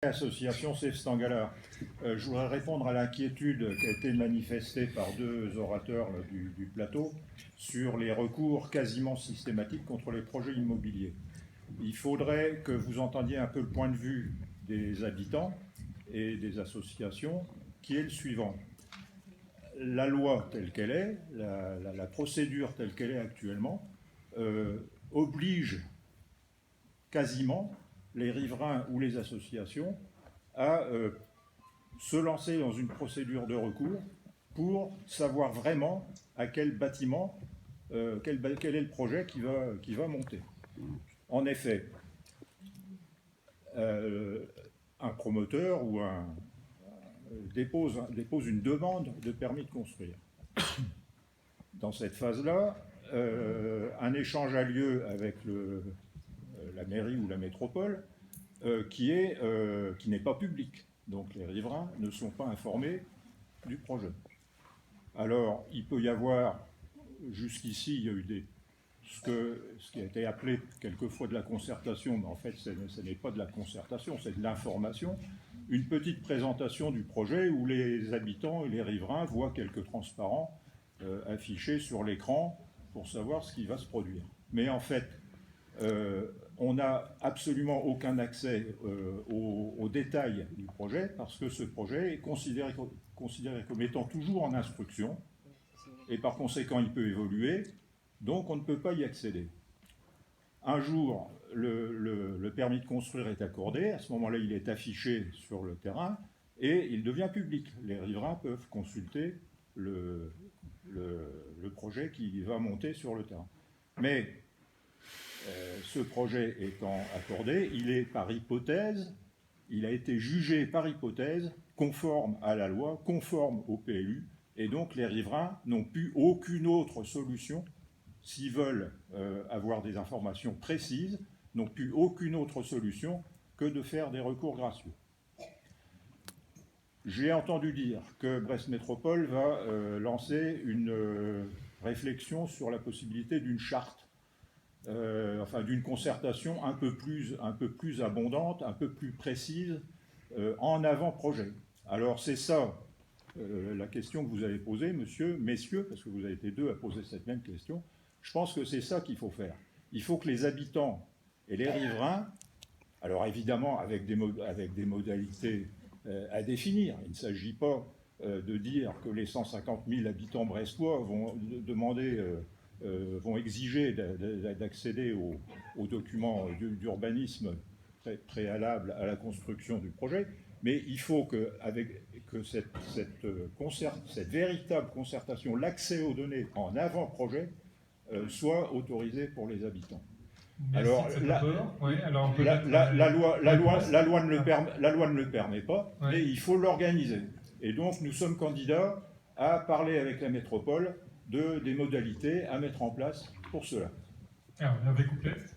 L'association Save Stangala. Je voudrais répondre à l'inquiétude qui a été manifestée par deux orateurs du plateau sur les recours quasiment systématiques contre les projets immobiliers. Il faudrait que vous entendiez un peu le point de vue des habitants et des associations, qui est le suivant. La loi telle qu'elle est, la procédure telle qu'elle est actuellement, oblige quasiment les riverains ou les associations à se lancer dans une procédure de recours pour savoir vraiment à quel bâtiment, quel est le projet qui va monter. En effet, un promoteur ou dépose une demande de permis de construire. Dans cette phase-là, un échange a lieu avec la mairie ou la métropole qui n'est pas public. Donc les riverains ne sont pas informés du projet. Alors il peut y avoir, jusqu'ici, il y a eu ce qui a été appelé quelquefois de la concertation, mais en fait ce n'est pas de la concertation, c'est de l'information, une petite présentation du projet où les habitants et les riverains voient quelques transparents affichés sur l'écran pour savoir ce qui va se produire. Mais en fait, on n'a absolument aucun accès aux détails du projet parce que ce projet est considéré comme étant toujours en instruction et par conséquent il peut évoluer, donc on ne peut pas y accéder. Un jour, le permis de construire est accordé, à ce moment-là il est affiché sur le terrain et il devient public. Les riverains peuvent consulter le projet qui va monter sur le terrain. Mais ce projet étant accordé, il est par hypothèse, il a été jugé par hypothèse conforme à la loi, conforme au PLU, et donc les riverains n'ont plus aucune autre solution, s'ils veulent avoir des informations précises, n'ont plus aucune autre solution que de faire des recours gracieux. J'ai entendu dire que Brest Métropole va lancer une réflexion sur la possibilité d'une charte, d'une concertation un peu plus abondante, un peu plus précise en avant-projet. Alors c'est ça la question que vous avez posée, messieurs, parce que vous avez été deux à poser cette même question. Je pense que c'est ça qu'il faut faire. Il faut que les habitants et les riverains, alors évidemment avec des modalités à définir, il ne s'agit pas de dire que les 150 000 habitants brestois vont exiger d'accéder aux documents d'urbanisme préalables à la construction du projet, mais il faut que cette véritable concertation, l'accès aux données en avant-projet, soit autorisé pour les habitants. Alors, la loi ne le permet pas, ouais. Mais il faut l'organiser. Et donc, nous sommes candidats à parler avec la métropole des modalités à mettre en place pour cela. Alors, Hervé Couplet.